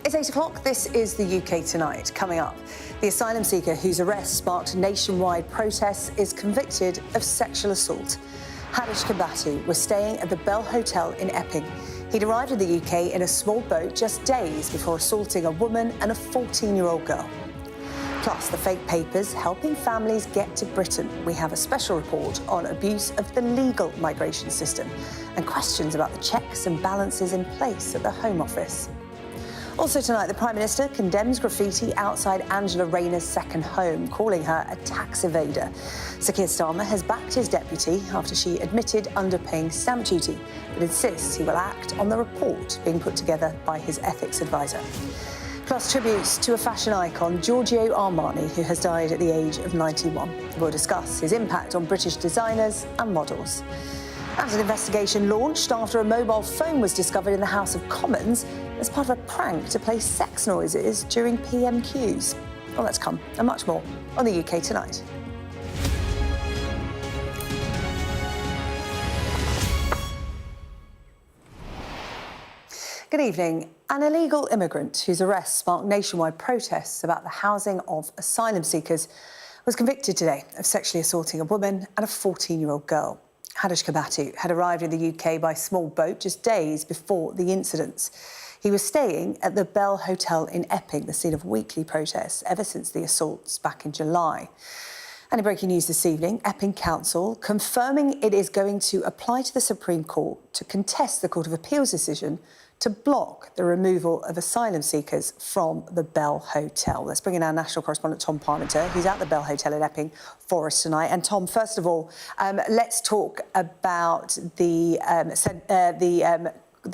It's 8 o'clock. This is the UK Tonight. Coming up, the asylum seeker whose arrest sparked nationwide protests is convicted of sexual assault. Hadush Gerberslasie was staying at the Bell Hotel in Epping. He'd arrived in the UK in a small boat just days before assaulting a woman and a 14-year-old girl. Plus, the fake papers helping families get to Britain. We have a special report on abuse of the legal migration system and questions about the checks and balances in place at the Home Office. Also tonight, the Prime Minister condemns graffiti outside Angela Rayner's second home, calling her a tax evader. Sir Keir Starmer has backed his deputy after she admitted underpaying stamp duty, but insists he will act on the report being put together by his ethics advisor. Plus, tributes to a fashion icon, Giorgio Armani, who has died at the age of 91. We'll discuss his impact on British designers and models. And an investigation launched after a mobile phone was discovered in the House of Commons as part of a prank to play sex noises during PMQs. Well, that's come and much more on the UK Tonight. Good evening. An illegal immigrant whose arrest sparked nationwide protests about the housing of asylum seekers was convicted today of sexually assaulting a woman and a 14-year-old girl. Hadush Kebatu had arrived in the UK by small boat just days before the incidents. He was staying at the Bell Hotel in Epping, the scene of weekly protests ever since the assaults back in July. And in breaking news this evening, Epping Council confirming it is going to apply to the Supreme Court to contest the Court of Appeal's decision to block the removal of asylum seekers from the Bell Hotel. Let's bring in our national correspondent, Tom Parmenter, who's at the Bell Hotel in Epping for us tonight. And Tom, first of all, let's talk about the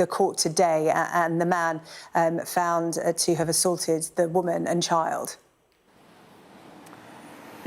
court today and the man found to have assaulted the woman and child.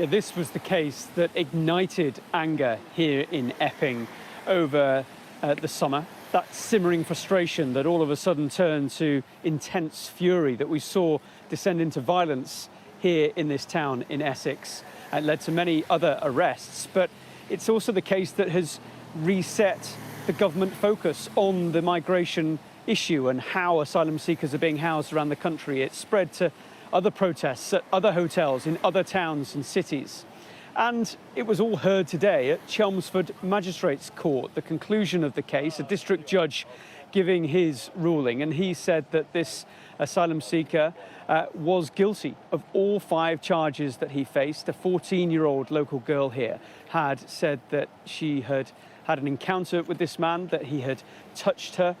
Yeah, this was the case that ignited anger here in Epping over the summer. That simmering frustration that all of a sudden turned to intense fury that we saw descend into violence here in this town in Essex and led to many other arrests. But it's also the case that has reset the government focus on the migration issue and how asylum seekers are being housed around the country. It spread to other protests at other hotels in other towns and cities. And it was all heard today at Chelmsford Magistrates Court, the conclusion of the case, a district judge giving his ruling. And he said that this asylum seeker was guilty of all 5 charges that he faced. A 14-year-old local girl here had said that she had had an encounter with this man, that he had touched her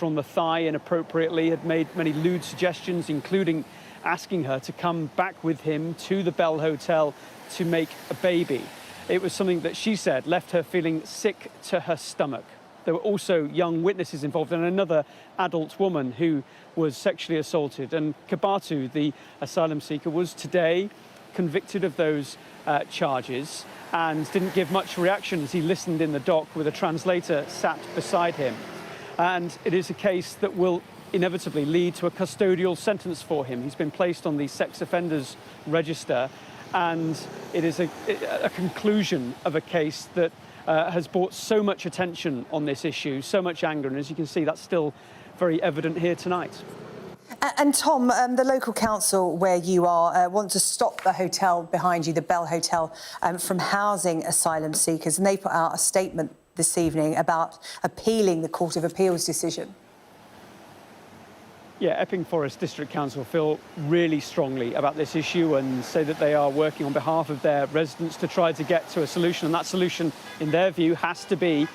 on the thigh inappropriately, had made many lewd suggestions, including asking her to come back with him to the Bell Hotel to make a baby. It was something that she said left her feeling sick to her stomach. There were also young witnesses involved and another adult woman who was sexually assaulted. And Kebatu, the asylum seeker, was today convicted of those charges and didn't give much reaction as he listened in the dock with a translator sat beside him. And it is a case that will inevitably lead to a custodial sentence for him. He's been placed on the sex offenders register, and it is a conclusion of a case that has brought so much attention on this issue, so much anger, and as you can see, that's still very evident here tonight. And Tom, the local council where you are want to stop the hotel behind you, the Bell Hotel, from housing asylum seekers, and they put out a statement this evening about appealing the Court of Appeal's decision. Yeah, Epping Forest District Council feel really strongly about this issue and say that they are working on behalf of their residents to try to get to a solution. And that solution, in their view, has to be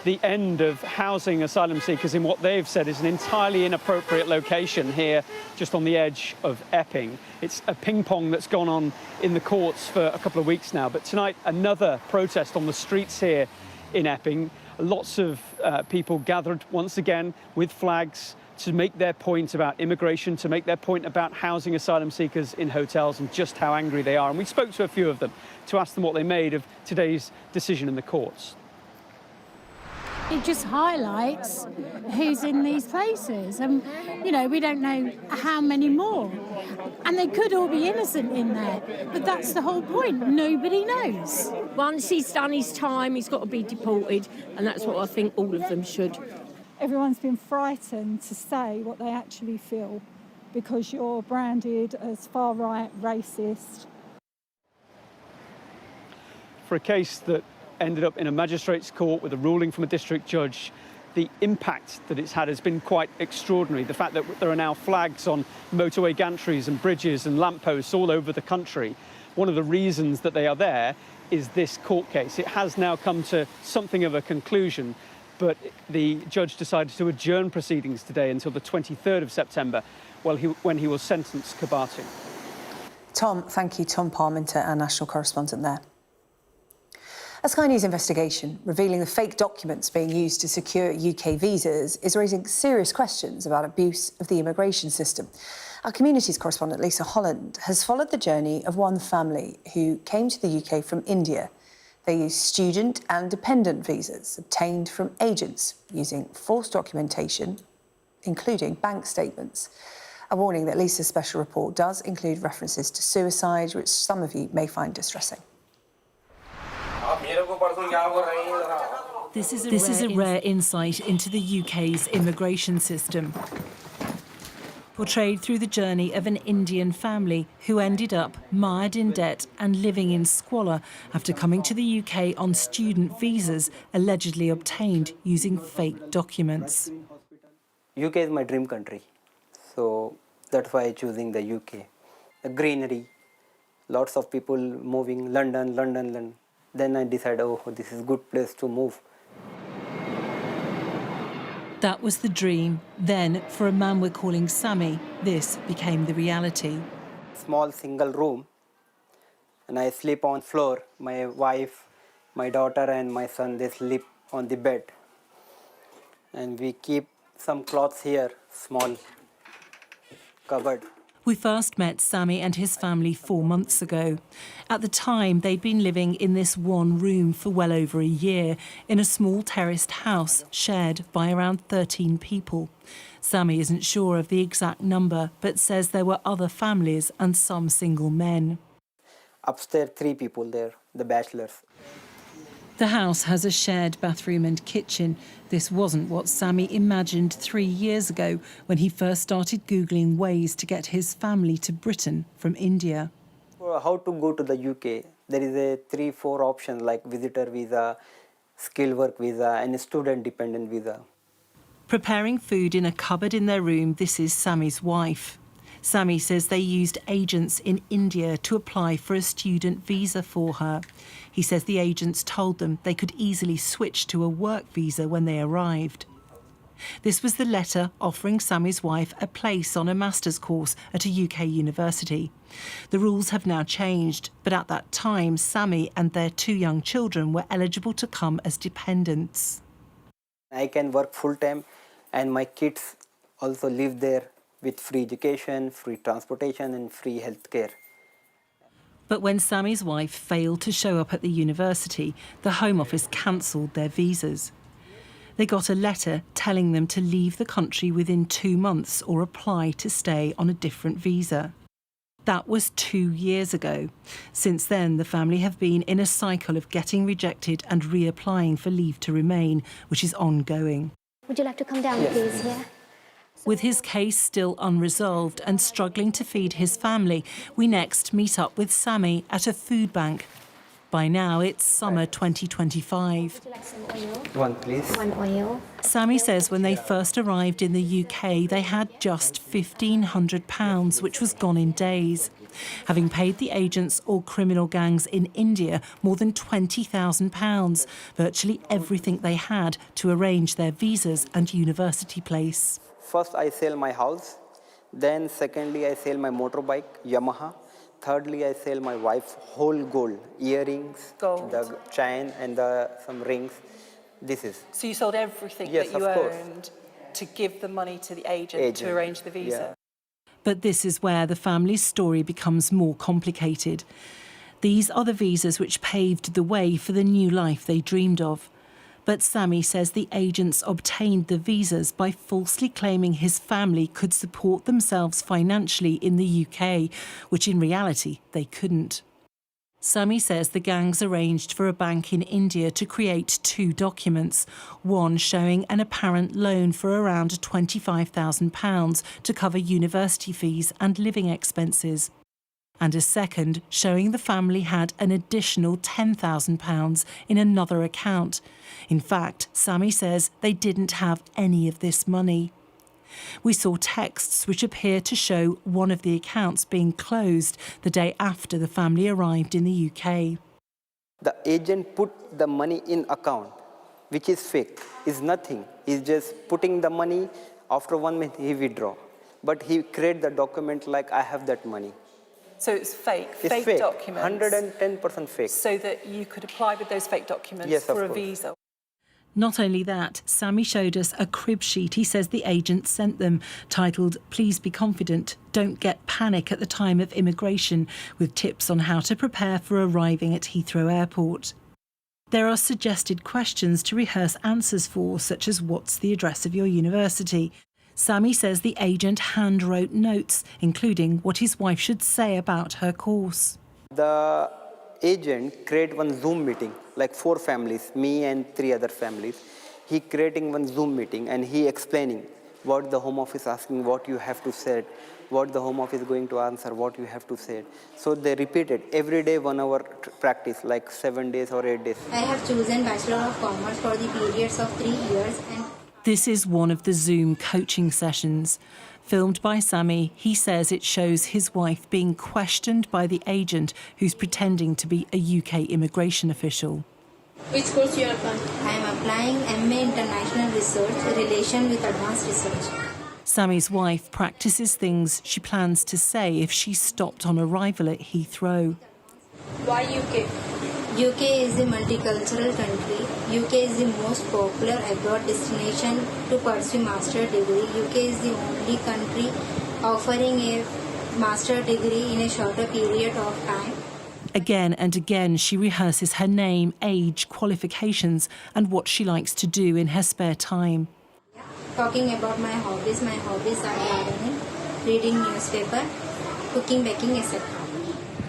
the end of housing asylum seekers in what they've said is an entirely inappropriate location here, just on the edge of Epping. It's a ping-pong that's gone on in the courts for a couple of weeks now. But tonight, another protest on the streets here in Epping. Lots of people gathered once again with flags to make their point about immigration, to make their point about housing asylum seekers in hotels and just how angry they are. And we spoke to a few of them to ask them what they made of today's decision in the courts. It just highlights who's in these places. And, you know, we don't know how many more. And they could all be innocent in there. But that's the whole point. Nobody knows. Once he's done his time, he's got to be deported. And that's what I think all of them should. Everyone's been frightened to say what they actually feel because you're branded as far-right, racist. For a case that ended up in a magistrate's court with a ruling from a district judge, the impact that it's had has been quite extraordinary. The fact that there are now flags on motorway gantries and bridges and lampposts all over the country, one of the reasons that they are there is this court case. It has now come to something of a conclusion, but the judge decided to adjourn proceedings today until the 23rd of September, when he will sentence Kebatu. Tom, thank you. Tom Parminter, our national correspondent there. A Sky News investigation revealing the fake documents being used to secure UK visas is raising serious questions about abuse of the immigration system. Our communities correspondent Lisa Holland has followed the journey of one family who came to the UK from India. They used student and dependent visas obtained from agents using false documentation, including bank statements. A warning that Lisa's special report does include references to suicide, which some of you may find distressing. This is a rare insight into the UK's immigration system, portrayed through the journey of an Indian family who ended up mired in debt and living in squalor after coming to the UK on student visas allegedly obtained using fake documents. UK is my dream country, so that's why I'm choosing the UK. The greenery, lots of people moving, London. Then I decided, oh, this is a good place to move. That was the dream. Then, for a man we're calling Sammy, this became the reality. Small single room, and I sleep on floor. My wife, my daughter and my son, they sleep on the bed. And we keep some clothes here, small cupboard. We first met Sammy and his family 4 months ago. At the time, they'd been living in this one room for well over a year, in a small terraced house shared by around 13 people. Sammy isn't sure of the exact number, but says there were other families and some single men. Upstairs, 3 people there, the bachelors. The house has a shared bathroom and kitchen. This wasn't what Sammy imagined 3 years ago when he first started Googling ways to get his family to Britain from India. How to go to the UK? There is a 3-4 options like visitor visa, skilled work visa and student dependent visa. Preparing food in a cupboard in their room, this is Sammy's wife. Sammy says they used agents in India to apply for a student visa for her. He says the agents told them they could easily switch to a work visa when they arrived. This was the letter offering Sammy's wife a place on a master's course at a UK university. The rules have now changed, but at that time, Sammy and their 2 young children were eligible to come as dependents. I can work full-time and my kids also live there with free education, free transportation and free health care. But when Sammy's wife failed to show up at the university, the Home Office cancelled their visas. They got a letter telling them to leave the country within 2 months or apply to stay on a different visa. That was 2 years ago. Since then, the family have been in a cycle of getting rejected and reapplying for leave to remain, which is ongoing. Would you like to come down, please, here? With his case still unresolved and struggling to feed his family, we next meet up with Sammy at a food bank. By now, it's summer 2025. Would you like some oil? One, please. 1 oil. Sammy says when they first arrived in the UK, they had just £1,500, which was gone in days. Having paid the agents or criminal gangs in India more than £20,000, virtually everything they had to arrange their visas and university place. First, I sell my house. Then, secondly, I sell my motorbike, Yamaha. Thirdly, I sell my wife's whole gold, earrings, the chain and some rings. This is. So you sold everything Yes, that you of course. earned to give the money to the agent to arrange the visa? Yeah. But this is where the family's story becomes more complicated. These are the visas which paved the way for the new life they dreamed of. But Sammy says the agents obtained the visas by falsely claiming his family could support themselves financially in the UK, which in reality they couldn't. Sami says the gangs arranged for a bank in India to create 2 documents, one showing an apparent loan for around £25,000 to cover university fees and living expenses, and a second showing the family had an additional £10,000 in another account. In fact, Sami says they didn't have any of this money. We saw texts which appear to show one of the accounts being closed the day after the family arrived in the UK. The agent put the money in account, which is fake, is nothing. He's just putting the money, after 1 minute he withdraw. But he create the document like I have that money. So it's fake, It's fake documents. 110% fake. So that you could apply with those fake documents for a visa. Not only that, Sami showed us a crib sheet he says the agent sent them, titled "Please be confident, don't get panic at the time of immigration," with tips on how to prepare for arriving at Heathrow Airport. There are suggested questions to rehearse answers for, such as what's the address of your university. Sami says the agent hand-wrote notes, including what his wife should say about her course. The agent create one Zoom meeting, like 4 families, me and 3 other families. He creating one Zoom meeting and he explaining what the Home Office asking, what you have to say, what the Home Office going to answer, what you have to say. So they repeated every day 1 hour practice, like 7 days or 8 days. I have chosen Bachelor of Commerce for the periods of 3 years. This is one of the Zoom coaching sessions. Filmed by Sami, he says it shows his wife being questioned by the agent who's pretending to be a UK immigration official. Which course you are applying? I am applying MA International Research, Relation with Advanced Research. Sami's wife practices things she plans to say if she stopped on arrival at Heathrow. Why UK? UK is a multicultural country. UK is the most popular abroad destination to pursue master degree. UK is the only country offering a master degree in a shorter period of time. Again and again, she rehearses her name, age, qualifications, and what she likes to do in her spare time. Talking about my hobbies are gardening, reading newspaper, cooking, baking, etc.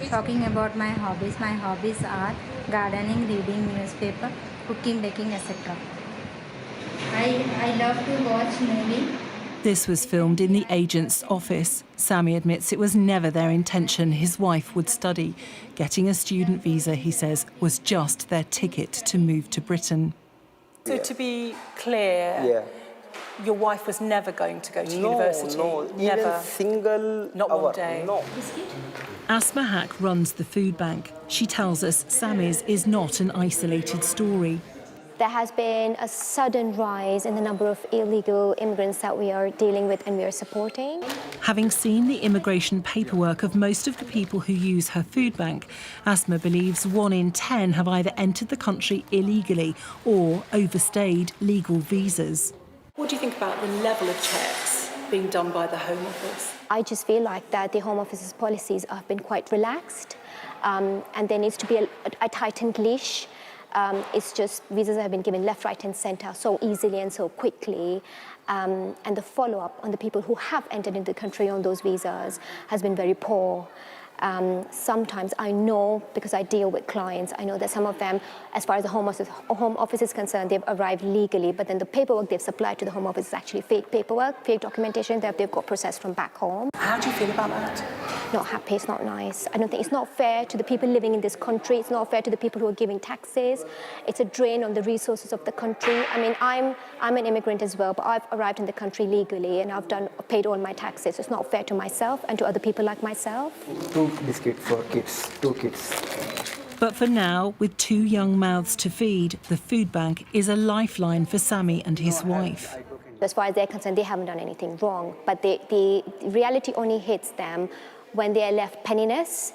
Talking about my hobbies are gardening, reading newspaper, cooking, baking, etc. I love to watch movies. This was filmed in the agent's office. Sami admits it was never their intention his wife would study. Getting a student visa, he says, was just their ticket to move to Britain. So to be clear, your wife was never going to go to university? No, never. Even single Not hour. 1 day? No. Asma Haq runs the food bank. She tells us Sami's is not an isolated story. There has been a sudden rise in the number of illegal immigrants that we are dealing with and we are supporting. Having seen the immigration paperwork of most of the people who use her food bank, Asma believes 1 in 10 have either entered the country illegally or overstayed legal visas. What do you think about the level of checks being done by the Home Office? I just feel like that the Home Office's policies have been quite relaxed and there needs to be a tightened leash. It's just visas have been given left, right and centre so easily and so quickly. And the follow-up on the people who have entered into the country on those visas has been very poor. Sometimes I know, because I deal with clients, I know that some of them, as far as the Home Office is concerned, they've arrived legally, but then the paperwork they've supplied to the Home Office is actually fake paperwork, fake documentation that they've got processed from back home. How do you feel about that? Not happy, it's not nice. I don't think it's not fair to the people living in this country. It's not fair to the people who are giving taxes. It's a drain on the resources of the country. I mean, I'm an immigrant as well, but I've arrived in the country legally and I've paid all my taxes. It's not fair to myself and to other people like myself. 2 biscuits for kids, 2 kids. But for now, with 2 young mouths to feed, the food bank is a lifeline for Sami and his wife. As far as they're concerned, they haven't done anything wrong, but the reality only hits them when they are left penniless.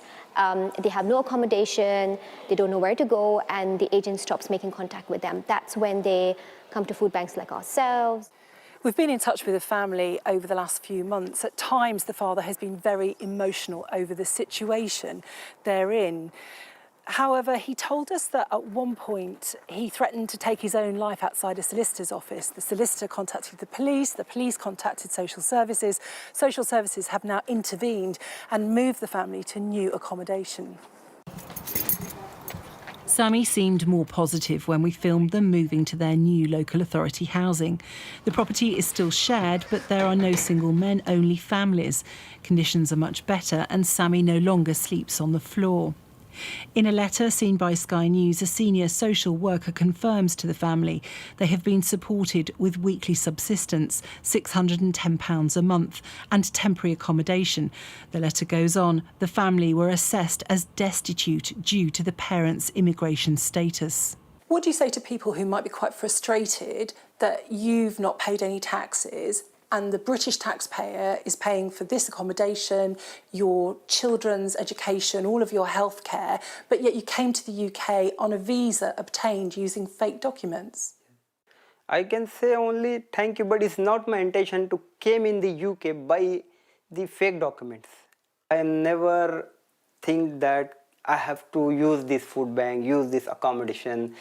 They have no accommodation, they don't know where to go, and the agent stops making contact with them. That's when they come to food banks like ourselves. We've been in touch with the family over the last few months. At times, the father has been very emotional over the situation they're in. However, he told us that at one point he threatened to take his own life outside a solicitor's office. The solicitor contacted the police contacted social services. Social services have now intervened and moved the family to new accommodation. Sammy seemed more positive when we filmed them moving to their new local authority housing. The property is still shared, but there are no single men, only families. Conditions are much better and Sammy no longer sleeps on the floor. In a letter seen by Sky News, a senior social worker confirms to the family they have been supported with weekly subsistence, £610 a month, and temporary accommodation. The letter goes on, the family were assessed as destitute due to the parents' immigration status. What do you say to people who might be quite frustrated that you've not paid any taxes and the British taxpayer is paying for this accommodation, your children's education, all of your healthcare, but yet you came to the UK on a visa obtained using fake documents? I can say only thank you, but it's not my intention to came in the UK by the fake documents. I never think that I have to use this food bank, use this accommodation,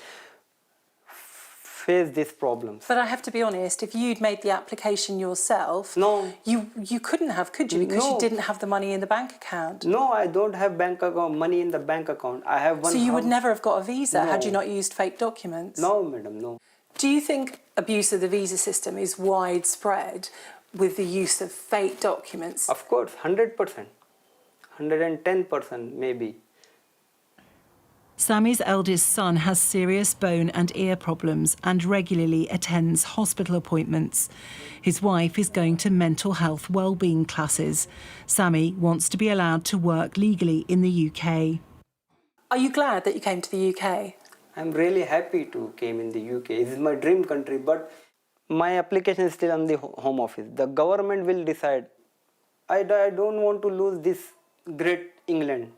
face these problems. But I have to be honest, if you'd made the application yourself, no, you couldn't have, could you? Because you didn't have the money in the bank account. No, I don't have money in the bank account. I have one. So you would never have got a visa had you not used fake documents? No, madam, no. Do you think abuse of the visa system is widespread with the use of fake documents? Of course, 100%, 110% maybe. Sammy's eldest son has serious bone and ear problems and regularly attends hospital appointments. His wife is going to mental health wellbeing classes. Sammy wants to be allowed to work legally in the UK. Are you glad that you came to the UK? I'm really happy to came in the UK. This is my dream country, but my application is still on the Home Office. The government will decide. I don't want to lose this great England.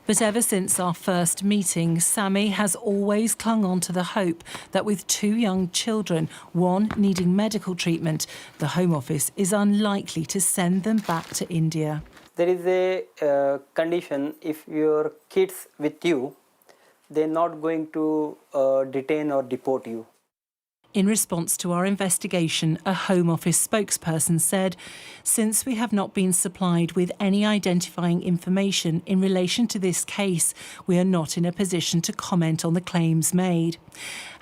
But ever since our first meeting, Sammy has always clung on to the hope that with 2 young children, one needing medical treatment, the Home Office is unlikely to send them back to India. There is a condition, if your kids with you, they're not going to detain or deport you. In response to our investigation, a Home Office spokesperson said, "Since we have not been supplied with any identifying information in relation to this case, we are not in a position to comment on the claims made.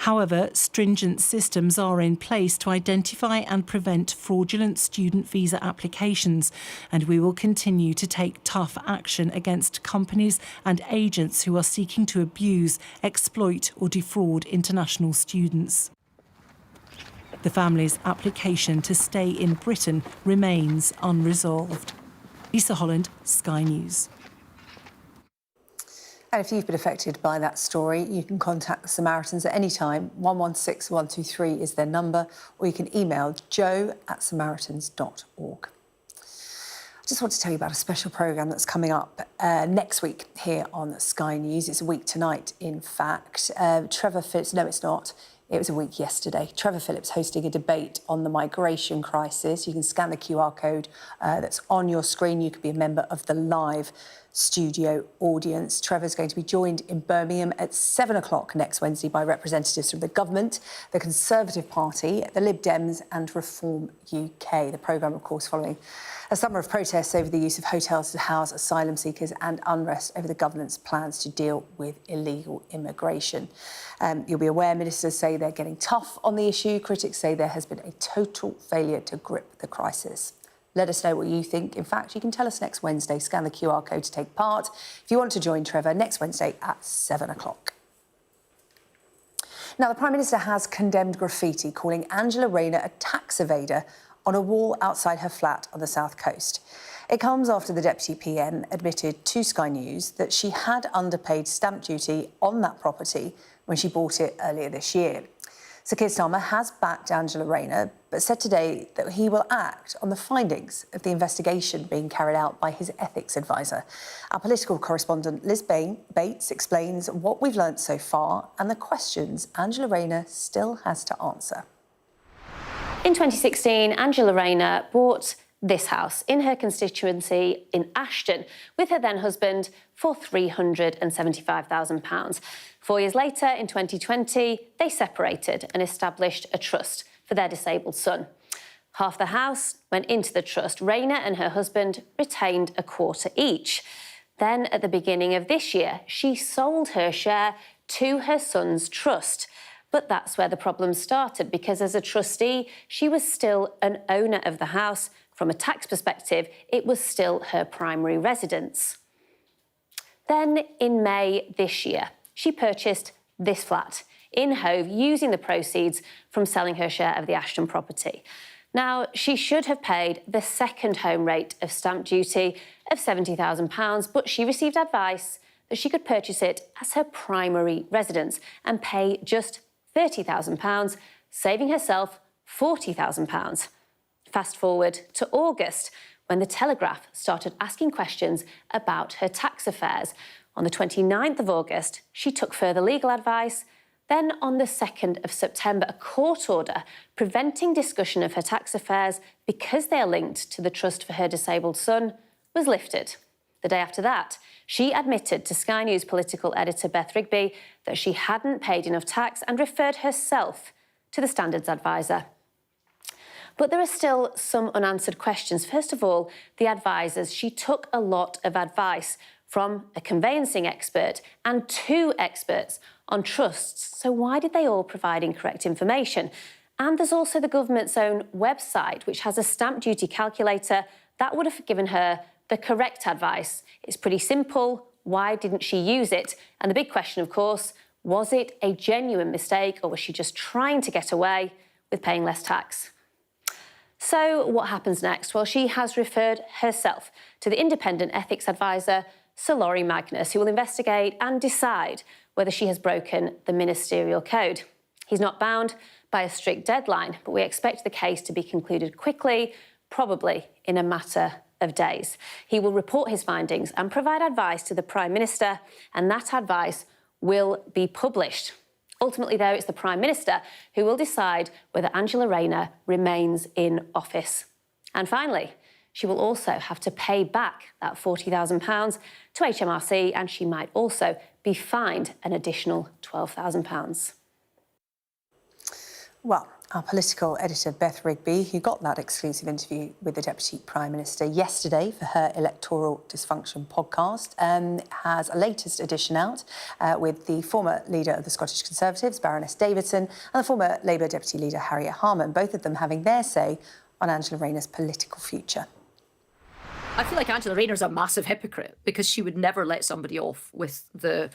However, stringent systems are in place to identify and prevent fraudulent student visa applications, and we will continue to take tough action against companies and agents who are seeking to abuse, exploit or defraud international students." The family's application to stay in Britain remains unresolved. Lisa Holland, Sky News. And if you've been affected by that story, you can contact the Samaritans at any time. 116 123 is their number, or you can email joe@samaritans.org. I just want to tell you about a special programme that's coming up next week here on Sky News. It's a week tonight, in fact. Trevor Phillips, no, it's not. It was a week yesterday. Trevor Phillips hosting a debate on the migration crisis. You can scan the QR code that's on your screen. You could be a member of the live studio audience. Trevor's going to be joined in Birmingham at 7 o'clock next Wednesday by representatives from the government, the Conservative Party, the Lib Dems and Reform UK. The programme, of course, following a summer of protests over the use of hotels to house asylum seekers and unrest over the government's plans to deal with illegal immigration. You'll be aware ministers say they're getting tough on the issue. Critics say there has been a total failure to grip the crisis. Let us know what you think. In fact, you can tell us next Wednesday. Scan the QR code to take part. If you want to join Trevor, next Wednesday at 7 o'clock. Now, the Prime Minister has condemned graffiti, calling Angela Rayner a tax evader on a wall outside her flat on the south coast. It comes after the Deputy PM admitted to Sky News that she had underpaid stamp duty on that property when she bought it earlier this year. Sir Keir Starmer has backed Angela Rayner, but said today that he will act on the findings of the investigation being carried out by his ethics advisor. Our political correspondent Liz Bates explains what we've learnt so far and the questions Angela Rayner still has to answer. In 2016, Angela Rayner bought this house in her constituency in Ashton with her then husband for £375,000. 4 years later, in 2020, they separated and established a trust for their disabled son. Half the house went into the trust. Rayner and her husband retained a quarter each. Then, at the beginning of this year, she sold her share to her son's trust. But that's where the problem started, because as a trustee, she was still an owner of the house. From a tax perspective, it was still her primary residence. Then, in May this year, she purchased this flat in Hove using the proceeds from selling her share of the Ashton property. Now, she should have paid the second home rate of stamp duty of £70,000, but she received advice that she could purchase it as her primary residence and pay just £30,000, saving herself £40,000. Fast forward to August, when the Telegraph started asking questions about her tax affairs. On the 29th of August, she took further legal advice. Then, on the 2nd of September, a court order preventing discussion of her tax affairs because they are linked to the trust for her disabled son was lifted. The day after that, she admitted to Sky News political editor Beth Rigby that she hadn't paid enough tax and referred herself to the Standards Advisor. But there are still some unanswered questions. First of all, the advisors. She took a lot of advice from a conveyancing expert and 2 experts on trusts. So why did they all provide incorrect information? And there's also the government's own website, which has a stamp duty calculator that would have given her the correct advice. It's pretty simple. Why didn't she use it? And the big question, of course, was it a genuine mistake, or was she just trying to get away with paying less tax? So what happens next? Well, she has referred herself to the independent ethics advisor, Sir Laurie Magnus, who will investigate and decide whether she has broken the ministerial code. He's not bound by a strict deadline, but we expect the case to be concluded quickly, probably in a matter of days. He will report his findings and provide advice to the Prime Minister, and that advice will be published. Ultimately, though, it's the Prime Minister who will decide whether Angela Rayner remains in office. And finally, she will also have to pay back that £40,000 to HMRC, and she might also be fined an additional £12,000. Well, our political editor, Beth Rigby, who got that exclusive interview with the Deputy Prime Minister yesterday for her Electoral Dysfunction podcast, has a latest edition out with the former leader of the Scottish Conservatives, Baroness Davidson, and the former Labour Deputy Leader, Harriet Harman, both of them having their say on Angela Rayner's political future. I feel like Angela Rayner's a massive hypocrite because she would never let somebody off with the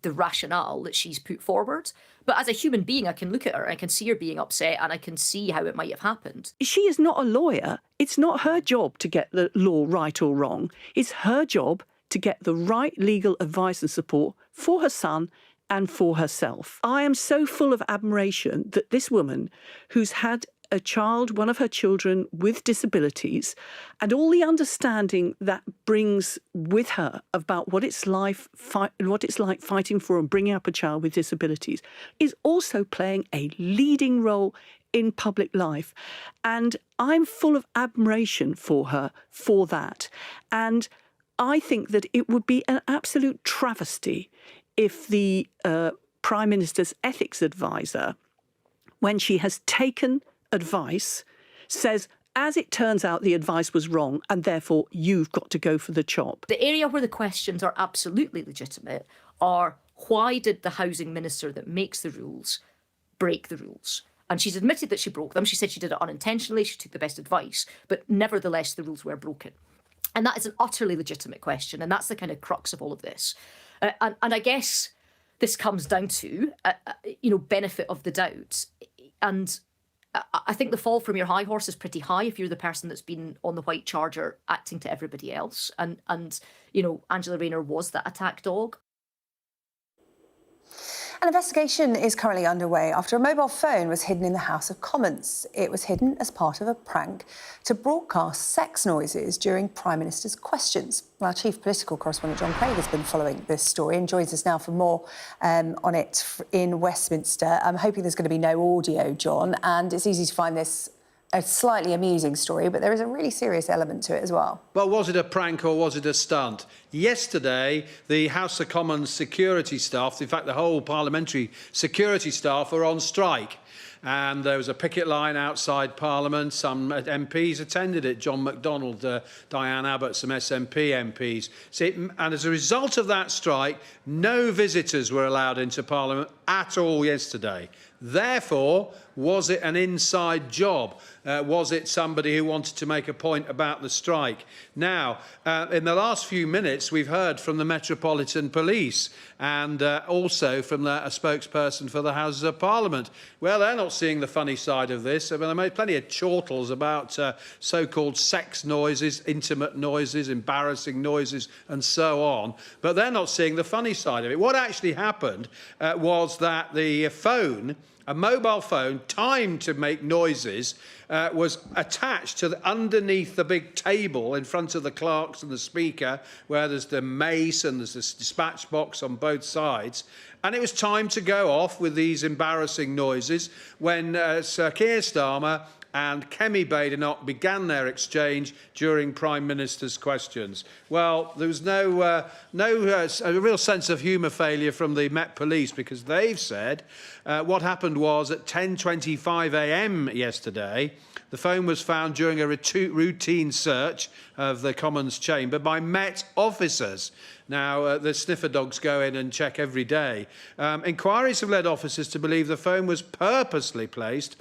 rationale that she's put forward. But as a human being, I can look at her, I can see her being upset, and I can see how it might have happened. She is not a lawyer. It's not her job to get the law right or wrong. It's her job to get the right legal advice and support for her son and for herself. I am so full of admiration that this woman, who's had a child, one of her children with disabilities, and all the understanding that brings with her about what it's like fighting for and bringing up a child with disabilities, is also playing a leading role in public life. And I'm full of admiration for her for that. And I think that it would be an absolute travesty if the Prime Minister's ethics advisor, when she has taken advice, says, as it turns out, the advice was wrong and therefore you've got to go for the chop. The area where the questions are absolutely legitimate are, why did the housing minister that makes the rules break the rules? And she's admitted that she broke them. She said she did it unintentionally, she took the best advice, but nevertheless the rules were broken. And that is an utterly legitimate question, and that's the kind of crux of all of this. And I guess this comes down to, benefit of the doubt. And I think the fall from your high horse is pretty high if you're the person that's been on the white charger acting to everybody else. And Angela Rayner was that attack dog. An investigation is currently underway after a mobile phone was hidden in the House of Commons. It was hidden as part of a prank to broadcast sex noises during Prime Minister's questions. Well, our chief political correspondent, John Craig, has been following this story and joins us now for more on it in Westminster. I'm hoping there's going to be no audio, John, and it's easy to find this a slightly amusing story, but there is a really serious element to it as well. Well, was it a prank or was it a stunt? Yesterday, the House of Commons security staff, in fact, the whole parliamentary security staff, are on strike. and there was a picket line outside Parliament. Some MPs attended it, John MacDonald, Diane Abbott, some SNP MPs. And as a result of that strike, no visitors were allowed into Parliament at all yesterday. Therefore, was it an inside job? Was it somebody who wanted to make a point about the strike? Now, in the last few minutes, we've heard from the Metropolitan Police and also from a spokesperson for the Houses of Parliament. Well, they're not seeing the funny side of this. I mean, they made plenty of chortles about so-called sex noises, intimate noises, embarrassing noises, and so on. But they're not seeing the funny side of it. What actually happened was that the phone, a mobile phone timed to make noises, was attached to underneath the big table in front of the clerks and the speaker, where there's the mace and there's this dispatch box on both sides. And it was timed to go off with these embarrassing noises when Sir Keir Starmer and Kemi Badenoch began their exchange during Prime Minister's questions. Well, there was no real sense of humour failure from the Met Police, because they've said what happened was at 10:25 a.m. yesterday, the phone was found during a routine search of the Commons chamber by Met officers. Now, the sniffer dogs go in and check every day. Inquiries have led officers to believe the phone was purposely placed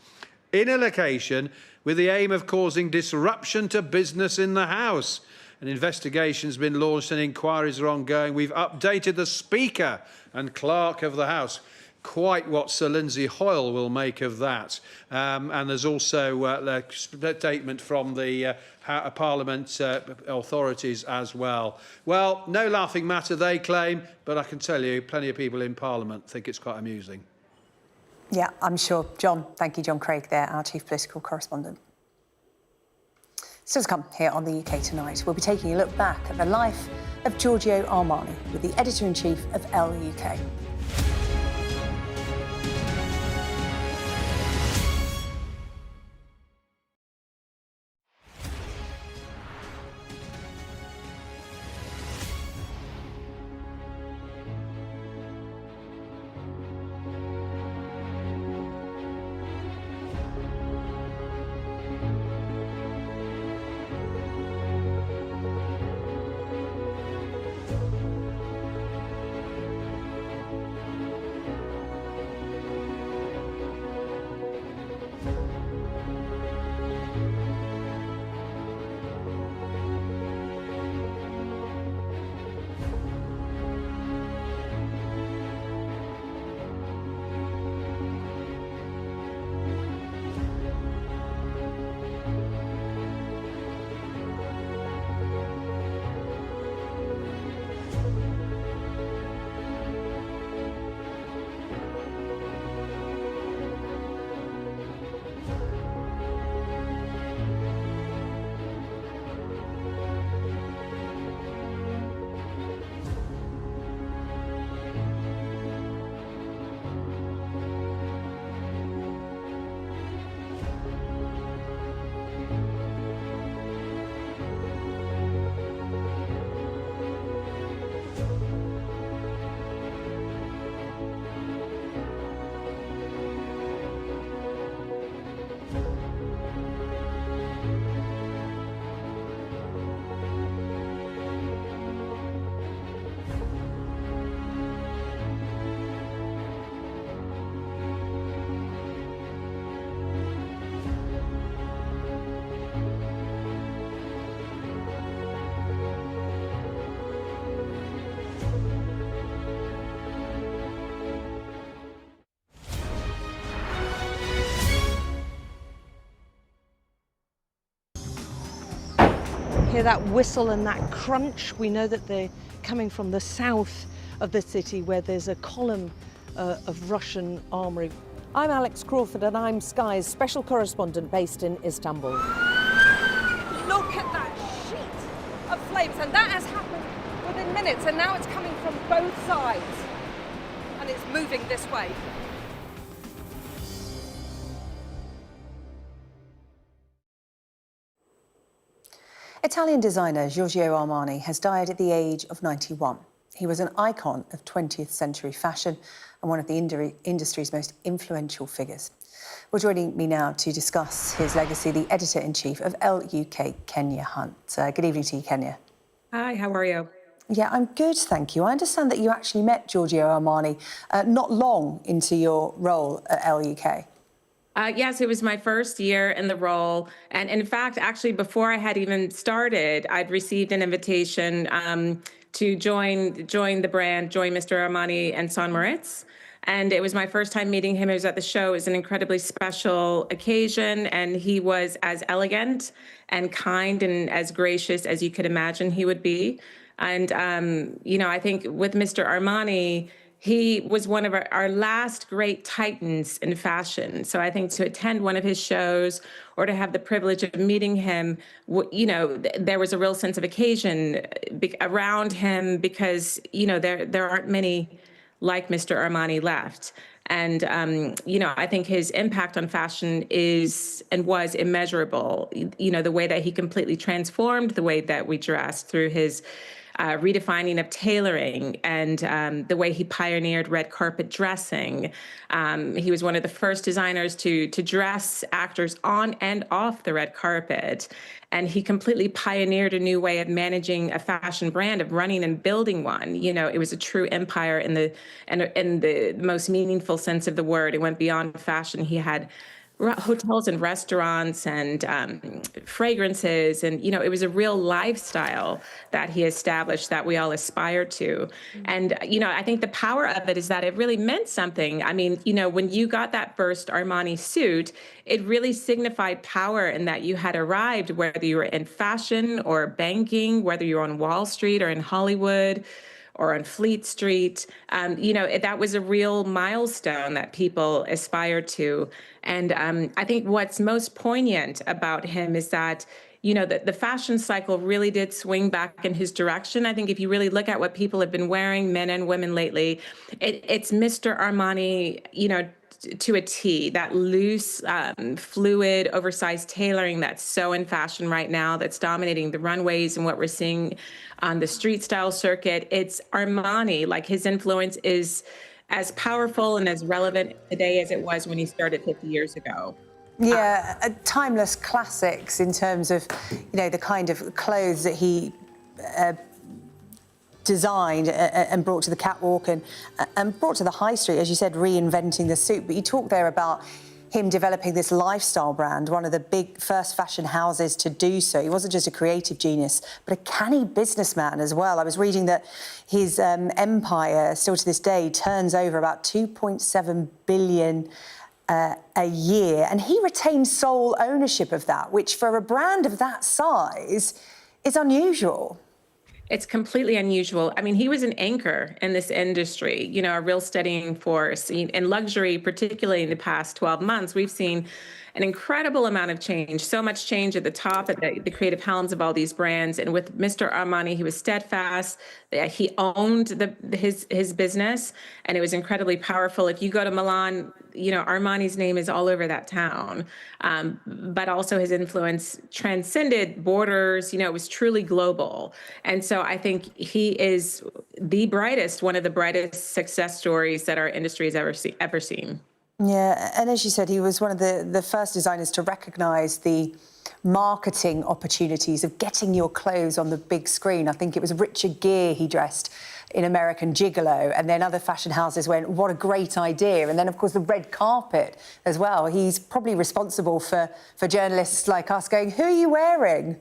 in a location with the aim of causing disruption to business in the House. An investigation's been launched and inquiries are ongoing. We've updated the Speaker and Clerk of the House. Quite what Sir Lindsay Hoyle will make of that. And there's also a statement from the Parliament authorities as well. Well, no laughing matter, they claim, but I can tell you plenty of people in Parliament think it's quite amusing. Yeah, I'm sure. John, thank you, John Craig there, our chief political correspondent. Still to come here on the UK Tonight, we'll be taking a look back at the life of Giorgio Armani with the editor-in-chief of Elle UK. Hear that whistle and that crunch, we know that they're coming from the south of the city where there's a column of Russian armoury. I'm Alex Crawford and I'm Sky's special correspondent based in Istanbul. Look at that sheet of flames, and that has happened within minutes, and now it's coming from both sides and it's moving this way. Italian designer Giorgio Armani has died at the age of 91. He was an icon of 20th century fashion and and one of the industry's most influential figures. Well, joining me now to discuss his legacy, the editor-in-chief of LUK, Kenya Hunt. Good evening to you, Kenya. Hi, how are you? Yeah, I'm good, thank you. I understand that you actually met Giorgio Armani not long into your role at LUK. Yes, it was my first year in the role. And in fact, actually, before I had even started, I'd received an invitation to join the brand, join Mr. Armani and Son Moritz. And it was my first time meeting him. It was at the show. It was an incredibly special occasion. And he was as elegant and kind and as gracious as you could imagine he would be. And, I think with Mr. Armani, he was one of our last great titans in fashion. So I think to attend one of his shows or to have the privilege of meeting him, there was a real sense of occasion around him because, there aren't many like Mr. Armani left. And, I think his impact on fashion is and was immeasurable. The way that he completely transformed the way that we dress through his redefining of tailoring and the way he pioneered red carpet dressing. He was one of the first designers to dress actors on and off the red carpet. And he completely pioneered a new way of managing a fashion brand, of running and building one. It was a true empire in the most meaningful sense of the word. It went beyond fashion. He had hotels and restaurants and fragrances. And, it was a real lifestyle that he established that we all aspire to. And, I think the power of it is that it really meant something. I mean, when you got that first Armani suit, it really signified power in that you had arrived, whether you were in fashion or banking, whether you were on Wall Street or in Hollywood or on Fleet Street. That was a real milestone that people aspired to. And I think what's most poignant about him is that, the fashion cycle really did swing back in his direction. I think if you really look at what people have been wearing, men and women lately, it's Mr. Armani, to a T, that loose, fluid, oversized tailoring that's so in fashion right now, that's dominating the runways and what we're seeing on the street style circuit. It's Armani. Like, his influence is as powerful and as relevant today as it was when he started 50 years ago. Yeah, timeless classics in terms of, the kind of clothes that he designed and brought to the catwalk and brought to the high street, as you said, reinventing the suit. But you talked there about him developing this lifestyle brand, one of the big first fashion houses to do so. He wasn't just a creative genius, but a canny businessman as well. I was reading that his empire, still to this day, turns over about 2.7 billion a year, and he retains sole ownership of that, which for a brand of that size is unusual. It's completely unusual. I mean, he was an anchor in this industry, a real steadying force. In luxury, particularly in the past 12 months, we've seen an incredible amount of change, so much change at the top, at the creative helms of all these brands. And with Mr. Armani, he was steadfast. He owned his business, and it was incredibly powerful. If you go to Milan, Armani's name is all over that town. But also his influence transcended borders. It was truly global. And so I think he is one of the brightest success stories that our industry has ever seen. Yeah, and as you said, he was one of the first designers to recognise the marketing opportunities of getting your clothes on the big screen. I think it was Richard Gere he dressed in American Gigolo, and then other fashion houses went, what a great idea. And then, of course, the red carpet as well. He's probably responsible for journalists like us going, who are you wearing?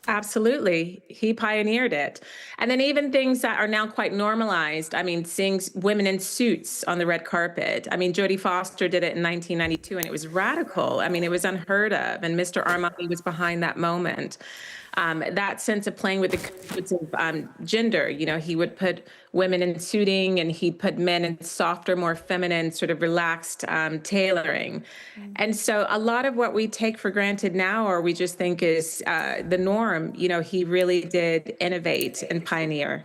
Absolutely. He pioneered it. And then even things that are now quite normalized. I mean, seeing women in suits on the red carpet. I mean, Jodie Foster did it in 1992, and it was radical. I mean, it was unheard of. And Mr. Armani was behind that moment. That sense of playing with the codes of gender, he would put women in suiting and he'd put men in softer, more feminine, sort of relaxed tailoring. And so a lot of what we take for granted now, or we just think is the norm, he really did innovate and pioneer.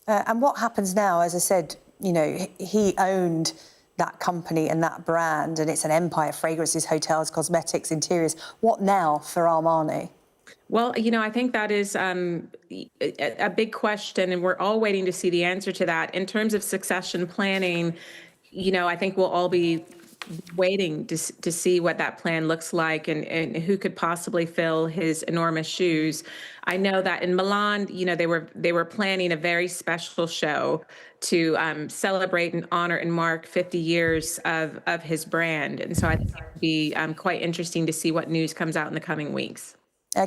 And what happens now, as I said, he owned that company and that brand, and it's an empire: fragrances, hotels, cosmetics, interiors. What now for Armani? Well, I think that is a big question, and we're all waiting to see the answer to that. In terms of succession planning, you know, I think we'll all be waiting to see what that plan looks like and who could possibly fill his enormous shoes. I know that in Milan, you know, they were planning a very special show to celebrate and honor and mark 50 years of his brand. And so I think it would be quite interesting to see what news comes out in the coming weeks.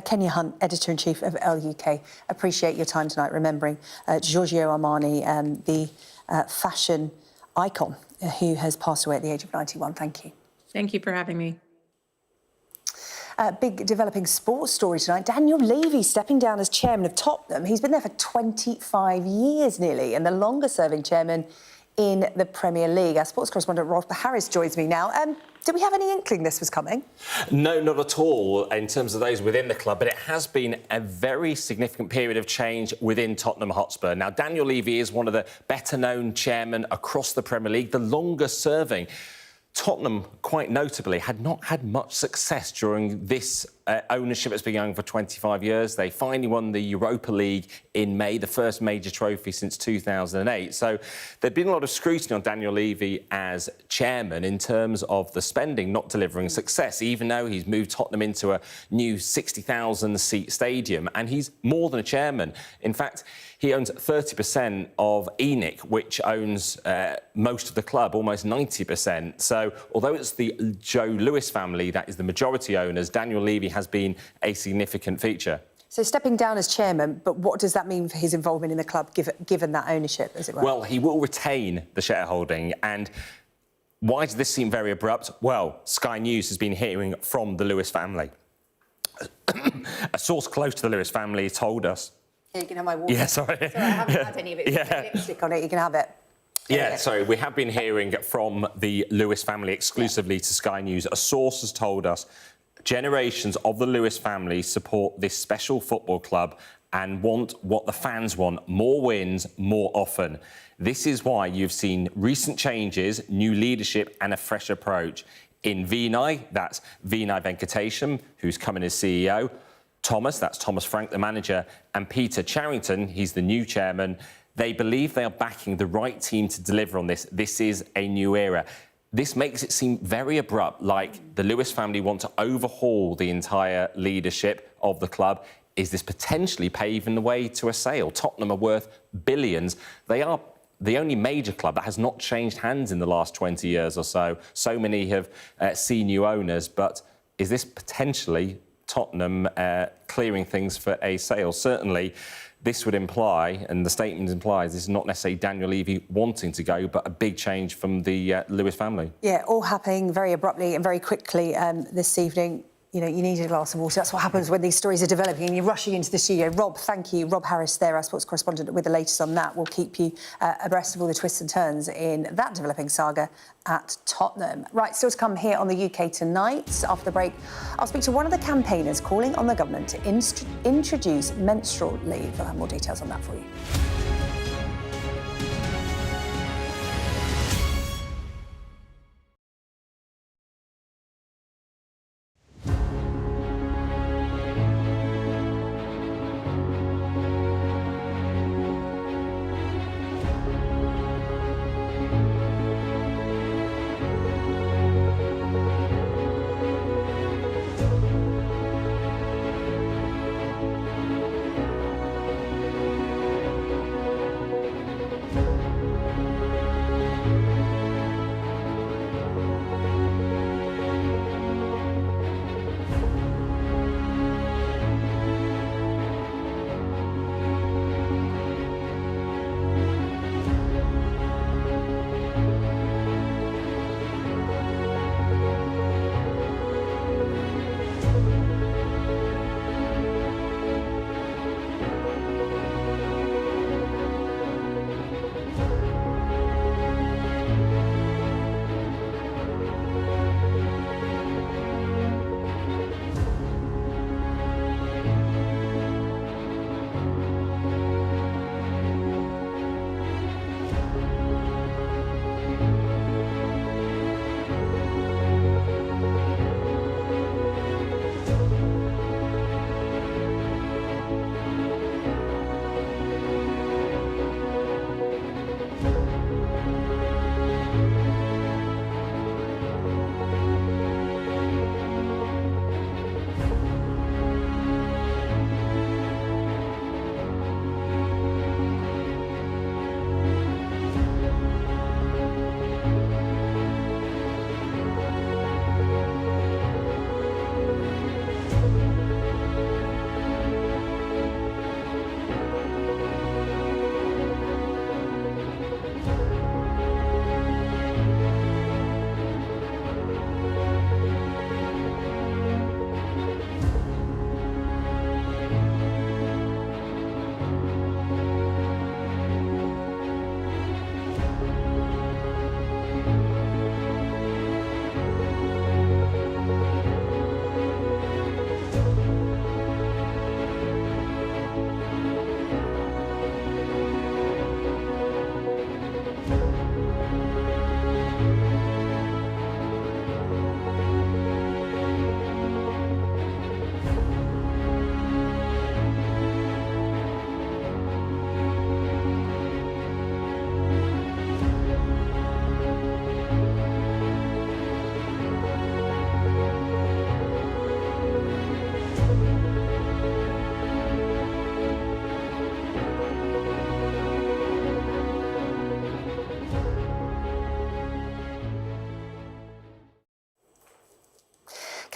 Kenya Hunt, Editor-in-Chief of LUK. Appreciate your time tonight remembering Giorgio Armani, the fashion icon who has passed away at the age of 91. Thank you. Thank you for having me. Big developing sports story tonight. Daniel Levy stepping down as chairman of Tottenham. He's been there for 25 years nearly, and the longest-serving chairman in the Premier League. Our sports correspondent Rob Harris joins me now. Did we have any inkling this was coming? No, not at all in terms of those within the club, but it has been a very significant period of change within Tottenham Hotspur. Now, Daniel Levy is one of the better-known chairmen across the Premier League, the longest-serving. Tottenham, quite notably, had not had much success during this ownership that's been going for 25 years. They finally won the Europa League in May, the first major trophy since 2008. So there'd been a lot of scrutiny on Daniel Levy as chairman in terms of the spending not delivering success, even though he's moved Tottenham into a new 60,000-seat stadium. And he's more than a chairman. In fact, he owns 30% of ENIC, which owns most of the club, almost 90%. So although it's the Joe Lewis family that is the majority owners, Daniel Levy has been a significant feature. So stepping down as chairman, but what does that mean for his involvement in the club, given that ownership, as it were? Well, he will retain the shareholding. And why does this seem very abrupt? Well, Sky News has been hearing from the Lewis family. A source close to the Lewis family told us... Yeah, you can have my water. Yeah, sorry. Sorry, I haven't had any of it. Yeah. Lipstick on it, you can have it. Yeah, sorry, we have been hearing from the Lewis family exclusively to Sky News. A source has told us generations of the Lewis family support this special football club and want what the fans want, more wins, more often. This is why you've seen recent changes, new leadership and a fresh approach. In Vinay, that's Vinay Venkatesham, who's coming as CEO. Thomas, that's Thomas Frank, the manager, and Peter Charrington, he's the new chairman. They believe they are backing the right team to deliver on this. This is a new era. This makes it seem very abrupt, like the Lewis family want to overhaul the entire leadership of the club. Is this potentially paving the way to a sale? Tottenham are worth billions. They are the only major club that has not changed hands in the last 20 years or so. So many have seen new owners, but is this potentially Tottenham clearing things for a sale? Certainly, this would imply, and the statement implies, this is not necessarily Daniel Levy wanting to go, but a big change from the Lewis family. Yeah, all happening very abruptly and very quickly this evening. You know, you needed a glass of water. That's what happens when these stories are developing and you're rushing into the studio. Rob, thank you. Rob Harris there, our sports correspondent, with the latest on that. We'll keep you abreast of all the twists and turns in that developing saga at Tottenham. Right, still to come here on the UK Tonight. After the break, I'll speak to one of the campaigners calling on the government to introduce menstrual leave. I'll have more details on that for you.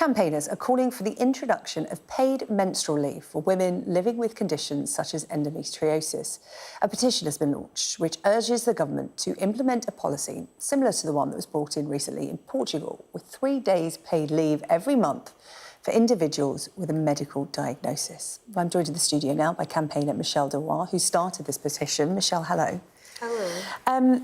Campaigners are calling for the introduction of paid menstrual leave for women living with conditions such as endometriosis. A petition has been launched which urges the government to implement a policy similar to the one that was brought in recently in Portugal, with 3 days paid leave every month for individuals with a medical diagnosis. I'm joined in the studio now by campaigner Michelle Deloire, who started this petition. Michelle, hello. Hello.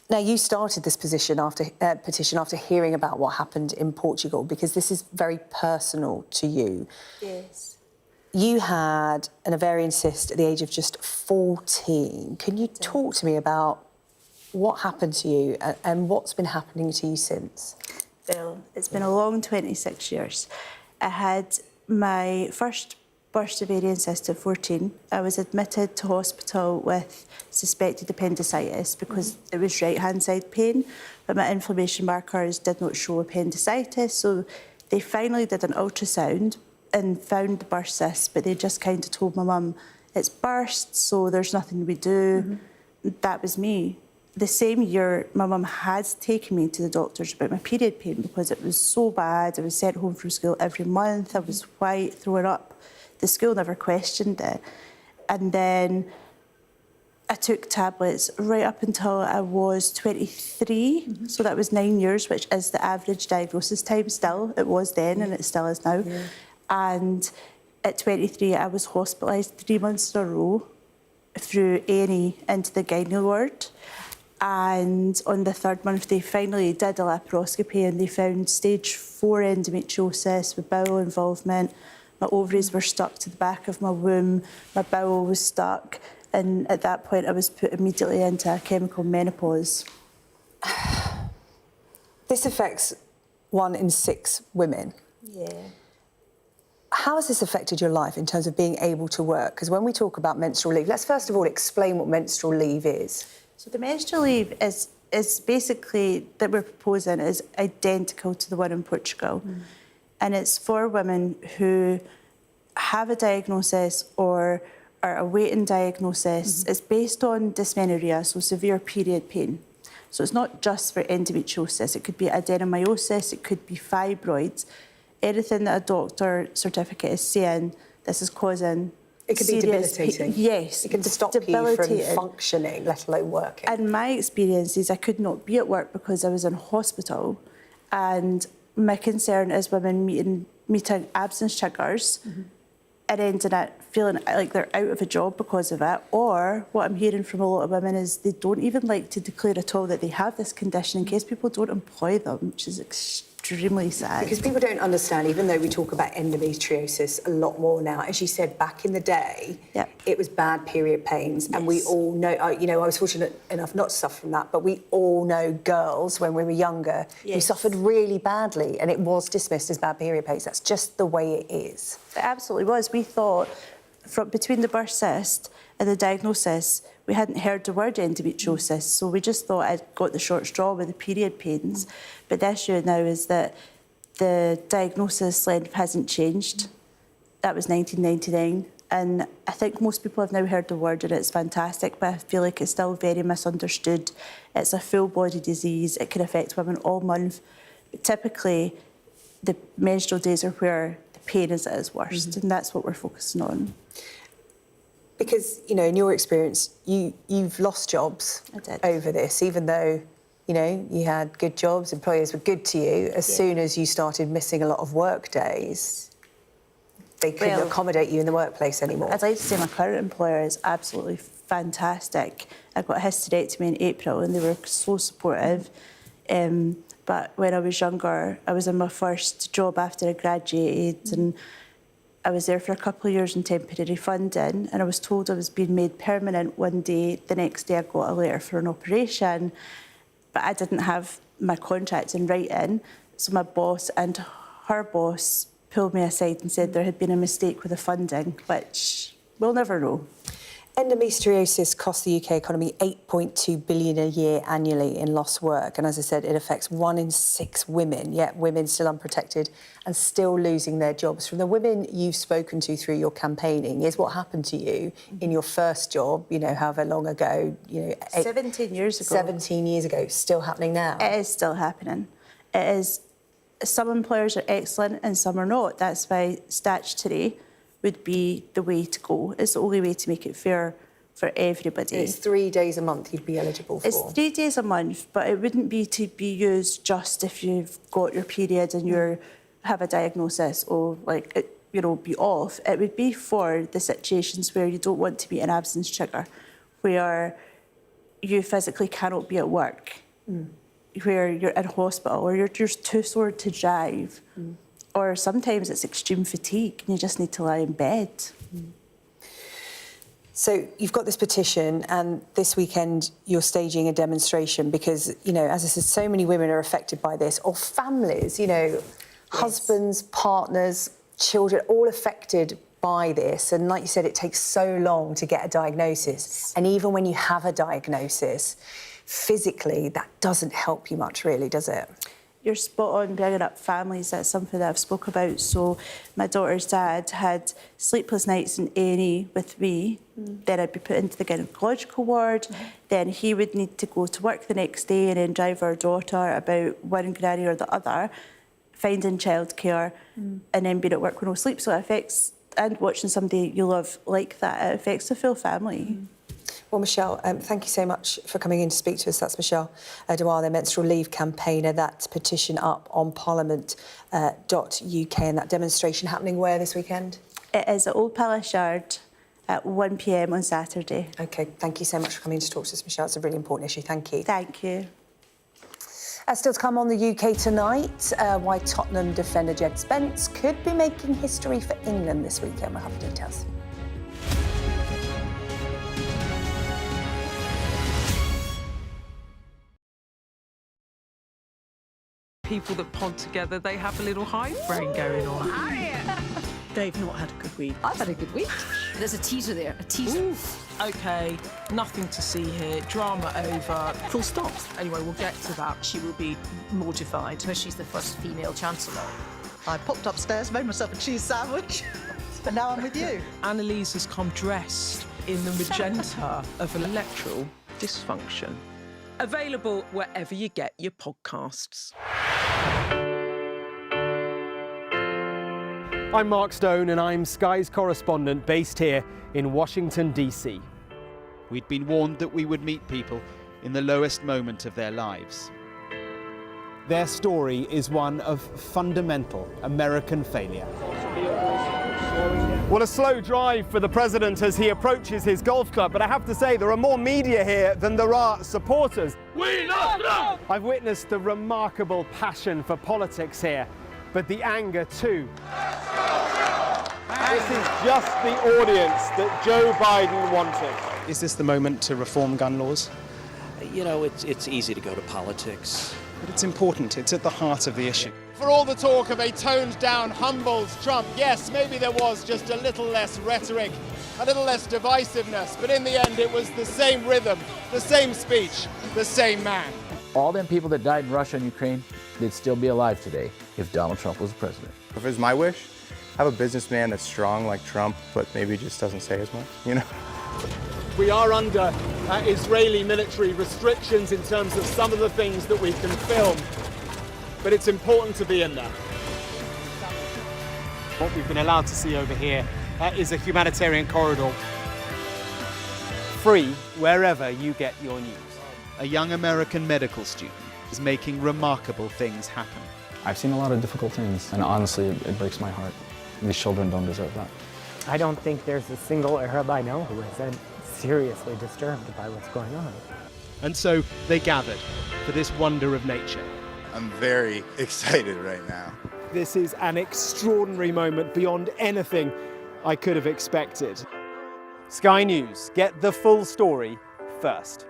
Now, you started this petition after hearing about what happened in Portugal, because this is very personal to you. Yes. You had an ovarian cyst at the age of just 14. Can you talk to me about what happened to you and what's been happening to you since? Well, it's been a long 26 years. I had my first burst ovarian cyst at 14. I was admitted to hospital with suspected appendicitis because it was right-hand side pain, but my inflammation markers did not show appendicitis. So they finally did an ultrasound and found the burst cyst, but they just kind of told my mum, it's burst, so there's nothing we do. That was me. The same year, my mum had taken me to the doctors about my period pain because it was so bad. I was sent home from school every month. I was white, throwing up. The school never questioned it. And then I took tablets right up until I was 23. So that was 9 years, which is the average diagnosis time still. It was then and it still is now. And at 23, I was hospitalised 3 months in a row through A&E into the gynae ward. And on the 3rd month, they finally did a laparoscopy and they found stage 4 endometriosis with bowel involvement. My ovaries were stuck to the back of my womb, my bowel was stuck, and at that point I was put immediately into a chemical menopause. This affects 1 in 6 women. Yeah. How has this affected your life in terms of being able to work? Because when we talk about menstrual leave, let's first of all explain what menstrual leave is. So the menstrual leave is basically, that we're proposing, is identical to the one in Portugal. And it's for women who have a diagnosis or are awaiting diagnosis. It's based on dysmenorrhea, so severe period pain. So it's not just for endometriosis. It could be adenomyosis, it could be fibroids. Anything that a doctor certificate is saying, this is causing It could be debilitating. Yes. It can stop you from functioning, let alone working. And my experience is I could not be at work because I was in hospital, and my concern is women meeting absence triggers and ending up feeling like they're out of a job because of it. Or what I'm hearing from a lot of women is they don't even like to declare at all that they have this condition in case people don't employ them, which is extremely sad. Because people don't understand, even though we talk about endometriosis a lot more now, as you said, back in the day, it was bad period pains. And we all know, you know, I was fortunate enough not to suffer from that, but we all know girls when we were younger who suffered really badly and it was dismissed as bad period pains. That's just the way it is. It absolutely was. We thought, from between the burst cyst and the diagnosis, we hadn't heard the word endometriosis, so we just thought I'd got the short straw with the period pains. But the issue now is that the diagnosis length hasn't changed. That was 1999, and I think most people have now heard the word and it's fantastic, but I feel like it's still very misunderstood. It's a full body disease. It can affect women all month. But typically, the menstrual days are where the pain is at its worst, and that's what we're focusing on. Because, you know, in your experience, you've lost jobs over this, even though, you know, you had good jobs, employers were good to you. As soon as you started missing a lot of work days, they couldn't accommodate you in the workplace anymore. I'd like to say my current employer is absolutely fantastic. I got a hysterectomy in April and they were so supportive. But when I was younger, I was in my first job after I graduated and I was there for a couple of years in temporary funding, and I was told I was being made permanent one day. The next day I got a letter for an operation, but I didn't have my contract in writing. So my boss and her boss pulled me aside and said there had been a mistake with the funding, which we'll never know. Endometriosis costs the UK economy £8.2 billion a year annually in lost work. And as I said, it affects 1 in 6 women, yet women still unprotected and still losing their jobs. From the women you've spoken to through your campaigning, is what happened to you in your first job, you know, however long ago, you know... 17 years ago. 17 years ago, still happening now? It is still happening. It is Some employers are excellent and some are not. That's why statutory would be the way to go. It's the only way to make it fair for everybody. It's 3 days a month you'd be eligible for. It's 3 days a month, but it wouldn't be to be used just if you've got your period and you have a diagnosis or be off. It would be for the situations where you don't want to be an absence trigger, where you physically cannot be at work, where you're in hospital or you're just too sore to drive, or sometimes it's extreme fatigue and you just need to lie in bed. So you've got this petition, and this weekend you're staging a demonstration because, as I said, so many women are affected by this, or families, husbands, partners, children, all affected by this. And like you said, it takes so long to get a diagnosis. And even when you have a diagnosis, physically, that doesn't help you much, really, does it? You're spot on bringing up families. That's something that I've spoke about. So my daughter's dad had sleepless nights in A&E with me. Then I'd be put into the gynecological ward. Then he would need to go to work the next day and then drive our daughter about one granny or the other, finding childcare, and then being at work with no sleep. So it affects, and watching somebody you love like that, it affects the full family. Well, Michelle, thank you so much for coming in to speak to us. That's Michelle Dewar, the menstrual leave campaigner. That petition up on parliament.uk, and that demonstration happening where this weekend? It is at Old Palace Yard at 1 p.m. on Saturday. OK, thank you so much for coming in to talk to us, Michelle. It's a really important issue. Thank you. Thank you. Still to come on the UK tonight, why Tottenham defender Jed Spence could be making history for England this weekend. We'll have the details. People that pod together, they have a little hive brain going on. They've not had a good week. I've had a good week. There's a teaser there, a teaser. OK, nothing to see here. Drama over. Full stop. Anyway, we'll get to that. She will be mortified. She's the first female chancellor. I popped upstairs, made myself a cheese sandwich, but now I'm with you. Annalise has come dressed in the magenta of electoral dysfunction. Available wherever you get your podcasts. I'm Mark Stone and I'm Sky's correspondent based here in Washington, D.C. We'd been warned that we would meet people in the lowest moment of their lives. Their story is one of fundamental American failure. Well, a slow drive for the president as he approaches his golf club, but I have to say there are more media here than there are supporters. We love Trump! I've witnessed a remarkable passion for politics here, but the anger too. This is just the audience that Joe Biden wanted. Is this the moment to reform gun laws? You know, it's easy to go to politics. But it's important. It's at the heart of the issue. For all the talk of a toned-down, humbled Trump, yes, maybe there was just a little less rhetoric, a little less divisiveness, but in the end it was the same rhythm, the same speech, the same man. All them people that died in Russia and Ukraine, they'd still be alive today if Donald Trump was president. If it was my wish, have a businessman that's strong like Trump, but maybe just doesn't say as much, you know? We are under Israeli military restrictions in terms of some of the things that we can film, but it's important to be in there. What we've been allowed to see over here is a humanitarian corridor. Free wherever you get your news. A young American medical student is making remarkable things happen. I've seen a lot of difficult things, and honestly, it breaks my heart. These children don't deserve that. I don't think there's a single Arab I know who isn't seriously disturbed by what's going on. And so they gathered for this wonder of nature. I'm very excited right now. This is an extraordinary moment beyond anything I could have expected. Sky News, get the full story first.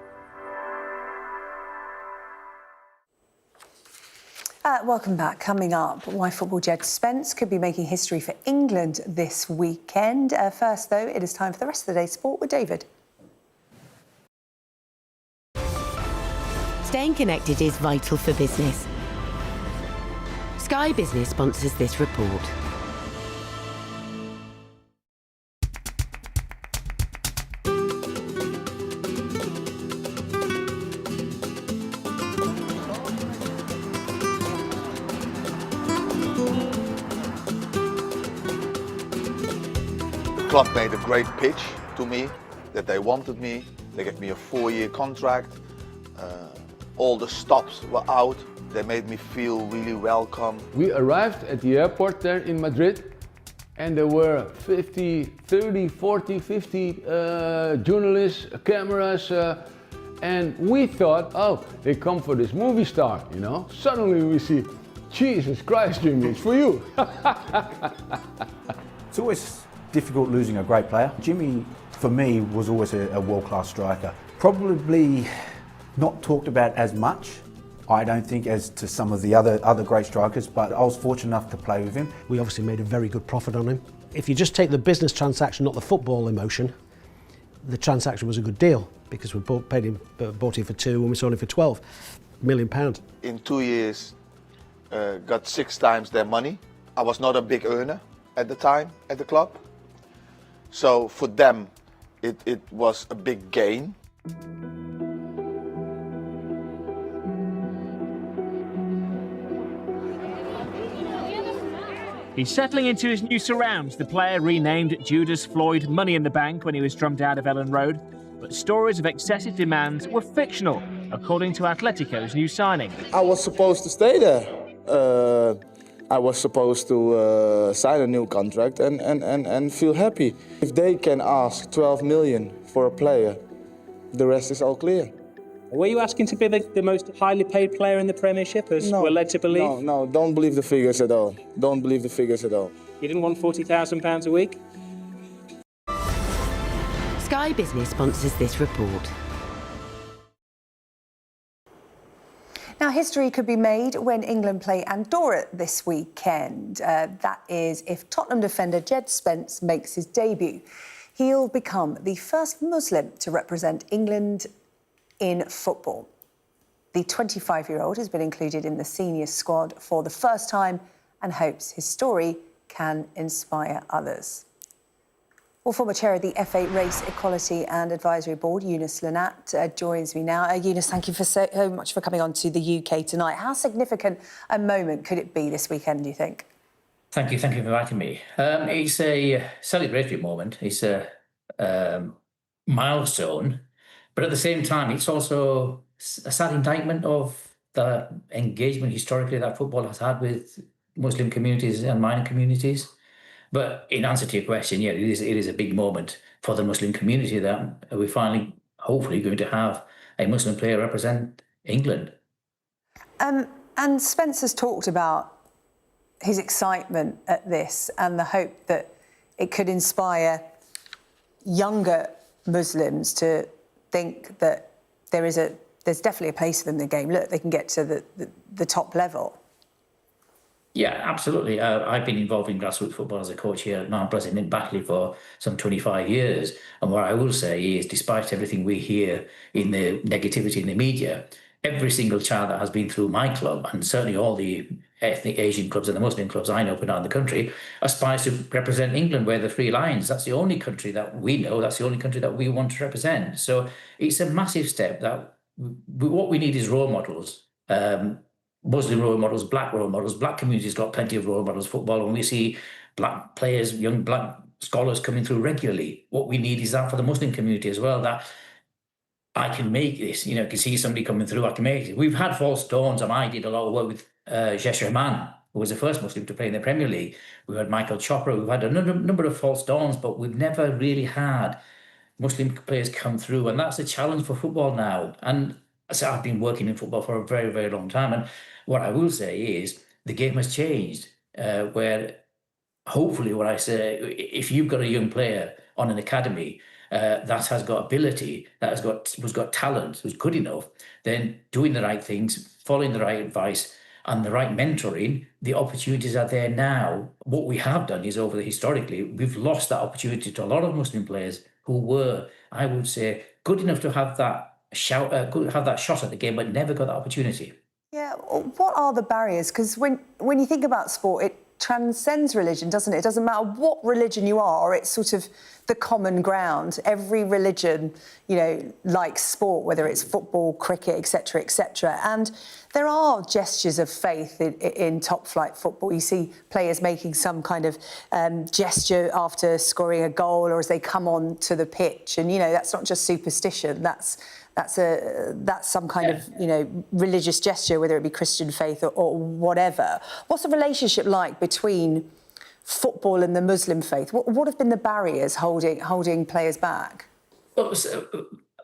Welcome back. Coming up, why football Jed Spence could be making history for England this weekend. First, though, it is time for the rest of the day's sport with David. Staying connected is vital for business. Sky Business sponsors this report. club made a great pitch to me, that they wanted me. They gave me a 4-year contract. All the stops were out. They made me feel really welcome. We arrived at the airport there in Madrid, and there were 30, 40, 50 journalists, cameras, and we thought, oh, they come for this movie star, you know. Suddenly we see, Jesus Christ, Jimmy, it's for you. It's always difficult losing a great player. Jimmy, for me, was always a world-class striker. Probably not talked about as much, I don't think, as to some of the other great strikers, but I was fortunate enough to play with him. We obviously made a very good profit on him. If you just take the business transaction, not the football emotion, the transaction was a good deal because we bought him for 2 and we sold him for £12 million. In 2 years, got 6 times their money. I was not a big earner at the time at the club. So for them, it was a big gain. He's settling into his new surrounds, the player renamed Judas Floyd Money in the Bank when he was drummed out of Ellen Road. But stories of excessive demands were fictional, according to Atletico's new signing. I was supposed to stay there. I was supposed to sign a new contract and feel happy. If they can ask 12 million for a player, the rest is all clear. Were you asking to be the most highly paid player in the Premiership, as we're led to believe? No, don't believe the figures at all. Don't believe the figures at all. You didn't want £40,000 a week? Sky Business sponsors this report. Now, history could be made when England play Andorra this weekend. That is, if Tottenham defender Jed Spence makes his debut. He'll become the first Muslim to represent England in football. The 25-year-old has been included in the senior squad for the first time and hopes his story can inspire others. Well, former chair of the F8 Race Equality and Advisory Board, Eunice Lanat, joins me now. Eunice, thank you so much for coming on to the UK tonight. How significant a moment could it be this weekend, do you think? Thank you for inviting me. It's a celebratory moment. It's a milestone. But at the same time, it's also a sad indictment of the engagement historically that football has had with Muslim communities and minor communities. But in answer to your question, yeah, it is a big moment for the Muslim community that we're finally, hopefully, going to have a Muslim player represent England. And Spencer's talked about his excitement at this and the hope that it could inspire younger Muslims to think that there's definitely a place for them in the game. Look, they can get to the top level. Yeah, absolutely. I've been involved in grassroots football as a coach here at Mount Pleasant in Batley for some 25 years. And what I will say is, despite everything we hear in the negativity in the media, every single child that has been through my club, and certainly all the ethnic Asian clubs and the Muslim clubs I know up and down the country, aspires to represent England where the Three Lions. That's the only country that we know, that's the only country that we want to represent. So it's a massive step that what we need is role models. Muslim role models, black role models. Black communities got plenty of role models, football, and we see black players, young black scholars coming through regularly. What we need is that for the Muslim community as well, that I can make this, you know, can see somebody coming through, I can make it. We've had false dawns, and I did a lot of work with Hadush Gerberslasie, who was the first Muslim to play in the Premier League. We've had Michael Chopra, we've had a number of false dawns, but we've never really had Muslim players come through, and that's a challenge for football now. And so I've been working in football for a very, very long time, and what I will say is the game has changed, where hopefully what I say, if you've got a young player on an academy that has got ability, who's got talent, who's good enough, then doing the right things, following the right advice and the right mentoring, the opportunities are there now. What we have done is historically, we've lost that opportunity to a lot of Muslim players who were, I would say, good enough to have that shot at the game, but never got that opportunity. Yeah, what are the barriers? Because when you think about sport, it transcends religion, doesn't it? It doesn't matter what religion you are, it's sort of the common ground. Every religion, you know, likes sport, whether it's football, cricket, etc., etc. And there are gestures of faith in top-flight football. You see players making some kind of gesture after scoring a goal or as they come on to the pitch. And, you know, that's not just superstition. That's some kind of, you know, religious gesture, whether it be Christian faith or whatever. What's the relationship like between football and the Muslim faith? What have been the barriers holding players back? Well,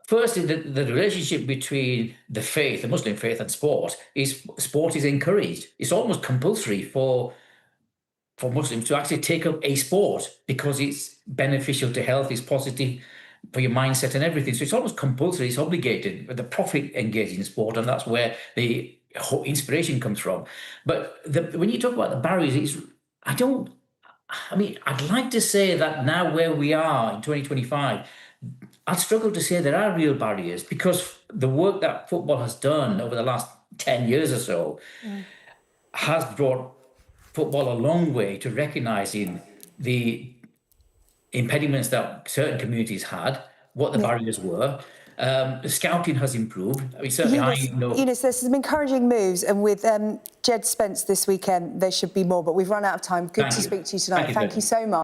firstly, the relationship between the faith, the Muslim faith, and sport is encouraged. It's almost compulsory for Muslims to actually take up a sport because it's beneficial to health, it's positive for your mindset and everything. So it's almost compulsory, it's obligated. The Prophet engaged in sport, and that's where the whole inspiration comes from. But when you talk about the barriers, I'd like to say that now where we are in 2025, I'd struggle to say there are real barriers, because the work that football has done over the last 10 years or so has brought football a long way to recognising the impediments that certain communities had, what the barriers were. The scouting has improved. I mean, certainly Eunice, there's some encouraging moves, and with Jed Spence this weekend, there should be more, but we've run out of time. Good to speak to you tonight. Thank you so much.